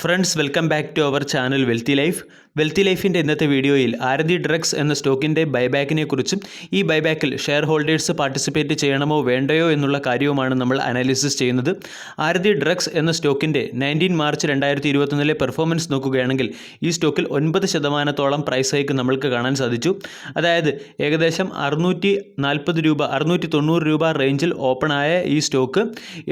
Friends welcome back to our channel wealthy ലൈഫിൻ്റെ ഇന്നത്തെ വീഡിയോയിൽ ആരതി ഡ്രഗ്സ് എന്ന സ്റ്റോക്കിൻ്റെ ബൈബാക്കിനെ കുറിച്ചും ഈ ബൈബാക്കിൽ ഷെയർ ഹോൾഡേഴ്സ് പാർട്ടിസിപ്പേറ്റ് ചെയ്യണമോ വേണ്ടയോ എന്നുള്ള കാര്യവുമാണ് നമ്മൾ അനാലിസിസ് ചെയ്യുന്നത്. ആരതി ഡ്രഗ്സ് എന്ന സ്റ്റോക്കിൻ്റെ 19 മാർച്ച് 2021 പെർഫോമൻസ് നോക്കുകയാണെങ്കിൽ ഈ സ്റ്റോക്കിൽ 9% പ്രൈസ് ഹൈക്ക് നമ്മൾക്ക് കാണാൻ സാധിച്ചു. അതായത് ഏകദേശം 640 രൂപ 690 രൂപ റേഞ്ചിൽ ഓപ്പണായ ഈ സ്റ്റോക്ക്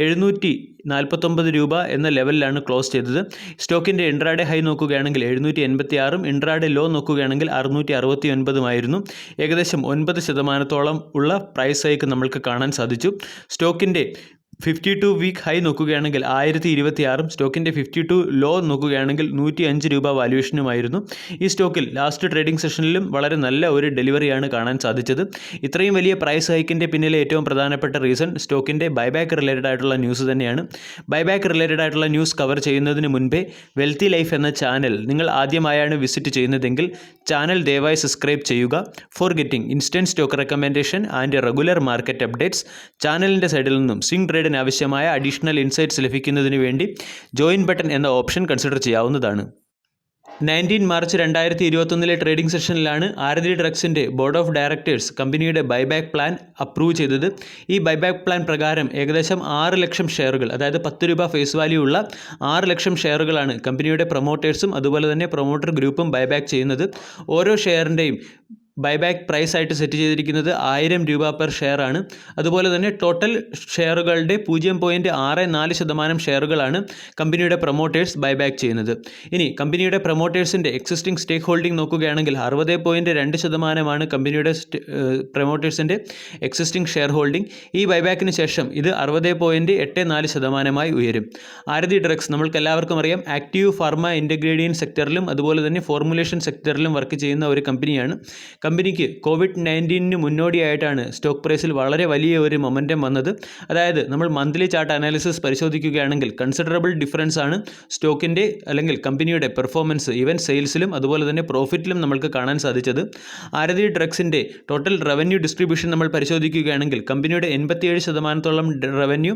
749 രൂപ എന്ന ലെവലിലാണ് ക്ലോസ് ചെയ്തത്. സ്റ്റോക്കിൻ്റെ ഇൻട്രാഡേ ഹൈ നോക്കുകയാണെങ്കിൽ 786 ഇൻട്രാഡേ ലോ നോക്കുകയാണെങ്കിൽ 669 ഏകദേശം 9% ഉള്ള പ്രൈസ് ഹൈക്ക് നമ്മൾക്ക് കാണാൻ സാധിച്ചു. സ്റ്റോക്കിൻ്റെ 52 വീക്ക് ഹൈ നോക്കുകയാണെങ്കിൽ 1026 സ്റ്റോക്കിൻ്റെ 52 ലോ നോക്കുകയാണെങ്കിൽ 105 രൂപ വാല്യൂഷനുമായിരുന്നു. ഈ സ്റ്റോക്കിൽ ലാസ്റ്റ് ട്രേഡിംഗ് സെഷനിലും വളരെ നല്ല ഒരു ഡെലിവറിയാണ് കാണാൻ സാധിച്ചത്. ഇത്രയും വലിയ പ്രൈസ് ഹൈക്കിൻ്റെ പിന്നിലെ ഏറ്റവും പ്രധാനപ്പെട്ട റീസൺ സ്റ്റോക്കിൻ്റെ ബൈബാക്ക് റിലേറ്റഡ് ആയിട്ടുള്ള ന്യൂസ് തന്നെയാണ്. ബൈബാക്ക് റിലേറ്റഡ് ആയിട്ടുള്ള ന്യൂസ് കവർ ചെയ്യുന്നതിന് മുൻപേ വെൽത്തി ലൈഫ് എന്ന ചാനൽ നിങ്ങൾ ആദ്യമായാണ് വിസിറ്റ് ചെയ്യുന്നതെങ്കിൽ ചാനൽ ദയവായി സബ്സ്ക്രൈബ് ചെയ്യുക. For getting instant stock recommendation and regular market updates ചാനലിൻ്റെ സൈഡിൽ നിന്നും സ്വിംഗ് ട്രേഡ് ആവശ്യമായ അഡീഷണൽ ഇൻസൈറ്റ്സ് ലഭിക്കുന്നതിന് വേണ്ടി ജോയിൻ ബട്ടൺ എന്ന ഓപ്ഷൻ കൺസിഡർ ചെയ്യാവുന്നതാണ്. 19 മാർച്ച് 2021 ട്രേഡിംഗ് സെഷനിലാണ് ആരതി ഡ്രഗ്സിൻ്റെ ബോർഡ് ഓഫ് ഡയറക്ടേഴ്സ് കമ്പനിയുടെ ബൈബാക്ക് പ്ലാൻ അപ്രൂവ് ചെയ്തത്. ഈ ബൈബാക്ക് പ്ലാൻ പ്രകാരം ഏകദേശം 6 ലക്ഷം ഷെയറുകൾ, അതായത് 10 രൂപ ഫേസ് വാല്യൂ ഉള്ള 6 ലക്ഷം ഷെയറുകളാണ് കമ്പനിയുടെ പ്രൊമോട്ടേഴ്സും അതുപോലെ തന്നെ പ്രൊമോട്ടർ ഗ്രൂപ്പും ബൈബാക്ക് ചെയ്യുന്നത്. ഓരോ ഷെയറിൻ്റെയും ബൈബാക്ക് പ്രൈസ് ആയിട്ട് സെറ്റ് ചെയ്തിരിക്കുന്നത് 1000 രൂപ പെർ ഷെയർ ആണ്. അതുപോലെ തന്നെ ടോട്ടൽ ഷെയറുകളുടെ 0.64% ഷെയറുകളാണ് കമ്പനിയുടെ പ്രൊമോട്ടേഴ്സ് ബൈബാക്ക് ചെയ്യുന്നത്. ഇനി കമ്പനിയുടെ പ്രൊമോട്ടേഴ്സിൻ്റെ എക്സിസ്റ്റിംഗ് സ്റ്റേക്ക് ഹോൾഡിംഗ് നോക്കുകയാണെങ്കിൽ 60.2% കമ്പനിയുടെ പ്രൊമോട്ടേഴ്സിൻ്റെ എക്സിസ്റ്റിംഗ് ഷെയർ ഹോൾഡിംഗ്. ഈ ബൈബാക്കിന് ശേഷം ഇത് 60.84% ഉയരും. ആരതി ഡ്രഗ്സ് നമ്മൾക്ക് എല്ലാവർക്കും അറിയാം, ആക്റ്റീവ് ഫാർമ ഇൻ്റഗ്രേഡിയൻറ്റ് സെക്ടറിലും അതുപോലെ തന്നെ ഫോർമുലേഷൻ സെക്ടറിലും വർക്ക് ചെയ്യുന്ന ഒരു കമ്പനിയാണ്. കമ്പനിക്ക് COVID-19 മുന്നോടിയായിട്ടാണ് സ്റ്റോക്ക് പ്രൈസിൽ വളരെ വലിയ ഒരു മൊമെൻറ്റം വന്നത്. അതായത് നമ്മൾ മന്ത്ലി ചാർട്ട് അനാലിസിസ് പരിശോധിക്കുകയാണെങ്കിൽ കൺസിഡറബിൾ ഡിഫറൻസ് ആണ് സ്റ്റോക്കിൻ്റെ അല്ലെങ്കിൽ കമ്പനിയുടെ പെർഫോമൻസ് ഈവൻ സെയിൽസിലും അതുപോലെ തന്നെ പ്രോഫിറ്റിലും നമ്മൾക്ക് കാണാൻ സാധിച്ചത്. ആരതി ഡ്രഗ്സിൻ്റെ ടോട്ടൽ റവന്യൂ ഡിസ്ട്രിബ്യൂഷൻ നമ്മൾ പരിശോധിക്കുകയാണെങ്കിൽ കമ്പനിയുടെ 87% റവന്യൂ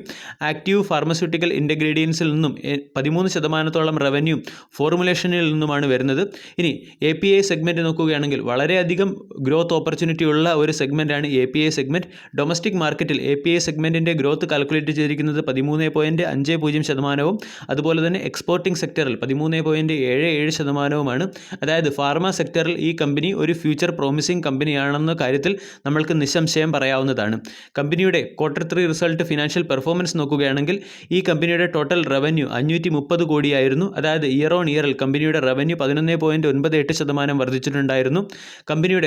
ആക്റ്റീവ് ഫാർമസ്യൂട്ടിക്കൽ ഇൻ്റഗ്രേഡിയൻസിൽ നിന്നും 13% റവന്യൂ ഫോർമുലേഷനിൽ നിന്നുമാണ് വരുന്നത്. ഇനി API സെഗ്മെൻറ്റ് നോക്കുകയാണെങ്കിൽ വളരെയധികം ഗ്രോത്ത് ഓപ്പർച്യൂണിറ്റി ഉള്ള ഒരു സെഗ്മെൻറ്റാണ് API സെഗ്മെൻറ്റ്. ഡൊമസ്റ്റിക് മാർക്കറ്റിൽ API സെഗ്മെൻറ്റിൻ്റെ ഗ്രോത്ത് കാൽക്കുലേറ്റ് ചെയ്തിരിക്കുന്നത് 13.50%, അതുപോലെ തന്നെ എക്സ്പോർട്ടിംഗ് സെക്ടറിൽ 13.77%. അതായത് ഫാർമ സെക്ടറിൽ ഈ കമ്പനി ഒരു ഫ്യൂച്ചർ പ്രോമിസിംഗ് കമ്പനിയാണെന്ന കാര്യത്തിൽ നമ്മൾക്ക് നിസ്സംശയം പറയാവുന്നതാണ്. കമ്പനിയുടെ Q3 റിസൾട്ട് ഫിനാൻഷ്യൽ പെർഫോമൻസ് നോക്കുകയാണെങ്കിൽ ഈ കമ്പനിയുടെ ടോട്ടൽ റവന്യൂ 530 കോടിയായിരുന്നു. അതായത് ഇയർ ഓൺ ഇയറിൽ കമ്പനിയുടെ റവന്യൂ 11.98% വർദ്ധിച്ചിട്ടുണ്ടായിരുന്നു. കമ്പനിയുടെ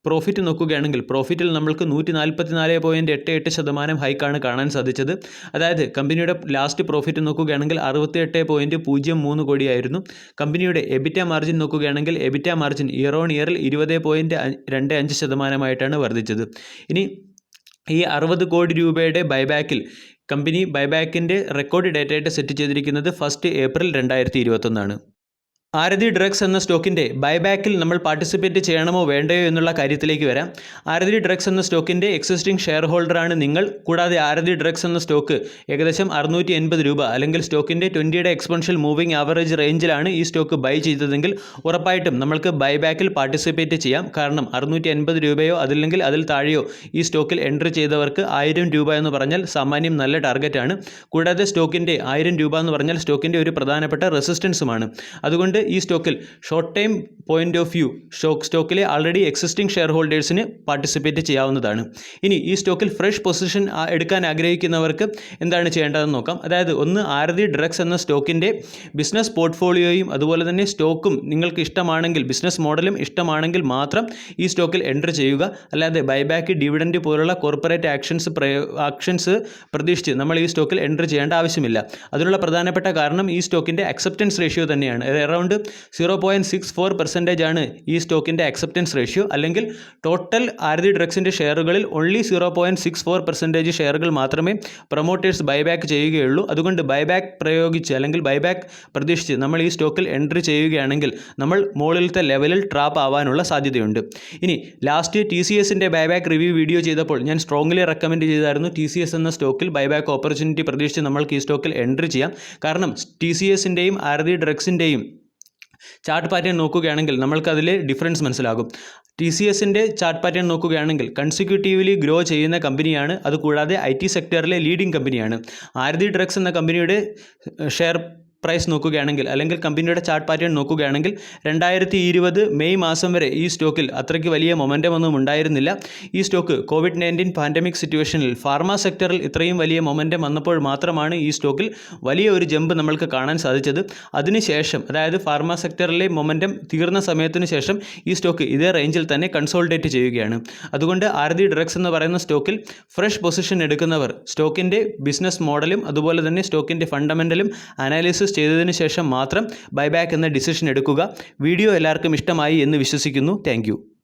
പ്രോഫിറ്റ് നോക്കുകയാണെങ്കിൽ പ്രോഫിറ്റിൽ നമ്മൾക്ക് 144.88% ഹൈക്കാണ് കാണാൻ സാധിച്ചത്. അതായത് കമ്പനിയുടെ ലാസ്റ്റ് പ്രോഫിറ്റ് നോക്കുകയാണെങ്കിൽ 68.03 കോടിയായിരുന്നു. കമ്പനിയുടെ എബിറ്റ മാർജിൻ നോക്കുകയാണെങ്കിൽ എബിറ്റ മാർജിൻ ഇയർ ഓൺ ഇയറിൽ 20.25% വർദ്ധിച്ചത്. ഇനി ഈ 60 കോടി രൂപയുടെ ബൈബാക്കിൽ കമ്പനി ബൈബാക്കിൻ്റെ റെക്കോർഡ് ഡേറ്റായിട്ട് സെറ്റ് ചെയ്തിരിക്കുന്നത് 1 ഏപ്രിൽ 2021. ആരതി ഡ്രഗ്സ് എന്ന സ്റ്റോക്കിൻ്റെ ബൈബാക്കിൽ നമ്മൾ പാർട്ടിസിപ്പേറ്റ് ചെയ്യണമോ വേണ്ടയോ എന്നുള്ള കാര്യത്തിലേക്ക് വരാം. ആരതി ഡ്രഗ്സ് എന്ന സ്റ്റോക്കിൻ്റെ എക്സിസ്റ്റിംഗ് ഷെയർ ഹോൾഡറാണ് നിങ്ങൾ. കൂടാതെ ആരതി ഡ്രഗ്സ് എന്ന സ്റ്റോക്ക് ഏകദേശം 680 രൂപ അല്ലെങ്കിൽ സ്റ്റോക്കിൻ്റെ 20-യുടെ എക്സ്പോണൻഷ്യൽ മൂവിംഗ് ആവറേജ് റേഞ്ചിലാണ് ഈ സ്റ്റോക്ക് ബൈ ചെയ്തതെങ്കിൽ ഉറപ്പായിട്ടും നമ്മൾക്ക് ബൈബാക്കിൽ പാർട്ടിസിപ്പേറ്റ് ചെയ്യാം. കാരണം 680 രൂപയോ അതല്ലെങ്കിൽ അതിൽ താഴെയോ ഈ സ്റ്റോക്കിൽ എൻട്രി ചെയ്തവർക്ക് 1000 രൂപ എന്ന് പറഞ്ഞാൽ സാമാന്യം നല്ല ടാർഗറ്റാണ്. കൂടാതെ സ്റ്റോക്കിൻ്റെ 1000 രൂപ എന്ന് പറഞ്ഞാൽ സ്റ്റോക്കിൻ്റെ ഒരു പ്രധാനപ്പെട്ട റെസിസ്റ്റൻസുമാണ്. അതുകൊണ്ട് ഈ സ്റ്റോക്കിൽ short time point of view സ്റ്റോക്കിലെ ആൾറെഡി എക്സിസ്റ്റിംഗ് ഷെയർ ഹോൾഡേഴ്സിന് പാർട്ടിസിപ്പേറ്റ് ചെയ്യാവുന്നതാണ്. ഇനി ഈ സ്റ്റോക്കിൽ ഫ്രഷ് പൊസിഷൻ എടുക്കാൻ ആഗ്രഹിക്കുന്നവർക്ക് എന്താണ് ചെയ്യേണ്ടതെന്ന് നോക്കാം. അതായത് ഒന്ന്, ആരതി ഡ്രഗ്സ് എന്ന സ്റ്റോക്കിൻ്റെ ബിസിനസ് പോർട്ട്ഫോളിയോയും അതുപോലെ തന്നെ സ്റ്റോക്കും നിങ്ങൾക്ക് ഇഷ്ടമാണെങ്കിൽ, ബിസിനസ് മോഡലും ഇഷ്ടമാണെങ്കിൽ മാത്രം ഈ സ്റ്റോക്കിൽ എൻട്രി ചെയ്യുക. അല്ലാതെ ബൈബാക്ക്, ഡിവിഡൻഡ് പോലുള്ള കോർപ്പറേറ്റ് ആക്ഷൻസ് പ്രതീക്ഷിച്ച് നമ്മൾ ഈ സ്റ്റോക്കിൽ എൻട്രി ചെയ്യേണ്ട ആവശ്യമില്ല. അതിനുള്ള പ്രധാനപ്പെട്ട കാരണം ഈ സ്റ്റോക്കിൻ്റെ അക്സെപ്റ്റൻസ് റേഷ്യോ തന്നെയാണ്. അറൗണ്ട് അറൗണ്ട് 0.64% ആണ് ഈ സ്റ്റോക്കിൻ്റെ അക്സെപ്റ്റൻസ് റേഷ്യോ. അല്ലെങ്കിൽ ടോട്ടൽ ആരതി ഡ്രഗ്സിൻ്റെ ഷെയറുകളിൽ ഓൺലി 0.64% ഷെയറുകൾ മാത്രമേ പ്രൊമോട്ടേഴ്സ് ബൈബാക്ക് ചെയ്യുകയുള്ളൂ. അതുകൊണ്ട് ബൈബാക്ക് പ്രയോഗിച്ച് അല്ലെങ്കിൽ ബൈബാക്ക് പ്രതീക്ഷിച്ച് നമ്മൾ ഈ സ്റ്റോക്കിൽ എൻട്രി ചെയ്യുകയാണെങ്കിൽ നമ്മൾ മുകളിലത്തെ ലെവലിൽ ട്രാപ്പ് ആവാനുള്ള സാധ്യതയുണ്ട്. ഇനി ലാസ്റ്റ് TCSൻ്റെ ബൈബാക്ക് റിവ്യൂ വീഡിയോ ചെയ്തപ്പോൾ ഞാൻ സ്ട്രോങ്ലി റെക്കമെൻഡ് ചെയ്തായിരുന്നു TCS എന്ന സ്റ്റോക്കിൽ ബൈബാക്ക് ഓപ്പർച്യൂണിറ്റി പ്രതീക്ഷിച്ച് നമ്മൾക്ക് ഈ സ്റ്റോക്കിൽ എൻട്രി ചെയ്യാം. കാരണം TCSൻ്റെയും ആരതി ഡ്രഗ്സിൻ്റെയും ചാർട്ട് പാറ്റേൺ നോക്കുകയാണെങ്കിൽ നമ്മൾക്കതിൽ ഡിഫറൻസ് മനസ്സിലാകും. TCSൻ്റെ ചാർട്ട് പാറ്റേൺ നോക്കുകയാണെങ്കിൽ കൺസിക്യൂട്ടീവ്ലി ഗ്രോ ചെയ്യുന്ന കമ്പനിയാണ്. അതുകൂടാതെ IT സെക്ടറിലെ ലീഡിംഗ് കമ്പനിയാണ്. ആരതി ഡ്രഗ്സ് എന്ന കമ്പനിയുടെ ഷെയർ പ്രൈസ് നോക്കുകയാണെങ്കിൽ അല്ലെങ്കിൽ കമ്പനിയുടെ ചാർട്ട് പാറ്റേൺ നോക്കുകയാണെങ്കിൽ 2020 മെയ് മാസം വരെ ഈ സ്റ്റോക്കിൽ അത്രയ്ക്ക് വലിയ മൊമെൻറ്റം ഒന്നും ഉണ്ടായിരുന്നില്ല. ഈ സ്റ്റോക്ക് COVID-19 പാൻഡമിക് സിറ്റുവേഷനിൽ ഫാർമ സെക്ടറിൽ ഇത്രയും വലിയ മൊമെൻറ്റം വന്നപ്പോൾ മാത്രമാണ് ഈ സ്റ്റോക്കിൽ വലിയ ഒരു ജമ്പ് നമ്മൾക്ക് കാണാൻ സാധിച്ചത്. അതിനുശേഷം അതായത് ഫാർമ സെക്ടറിലെ മൊമെൻറ്റം തീർന്ന സമയത്തിന് ശേഷം ഈ സ്റ്റോക്ക് ഇതേ റേഞ്ചിൽ തന്നെ കൺസോൾട്ടേറ്റ് ചെയ്യുകയാണ്. അതുകൊണ്ട് ആരതി ഡ്രഗ്സ് എന്ന് പറയുന്ന സ്റ്റോക്കിൽ ഫ്രഷ് പൊസിഷൻ എടുക്കുന്നവർ സ്റ്റോക്കിൻ്റെ ബിസിനസ് മോഡലും അതുപോലെ തന്നെ സ്റ്റോക്കിൻ്റെ ഫണ്ടമെൻ്റലും അനാലിസിസ് ചെയ്തതിന് ശേഷം മാത്രം ബൈബാക്ക് എന്ന ഡിസിഷൻ എടുക്കുക. വീഡിയോ എല്ലാവർക്കും ഇഷ്ടമായി എന്ന് വിശ്വസിക്കുന്നു. താങ്ക്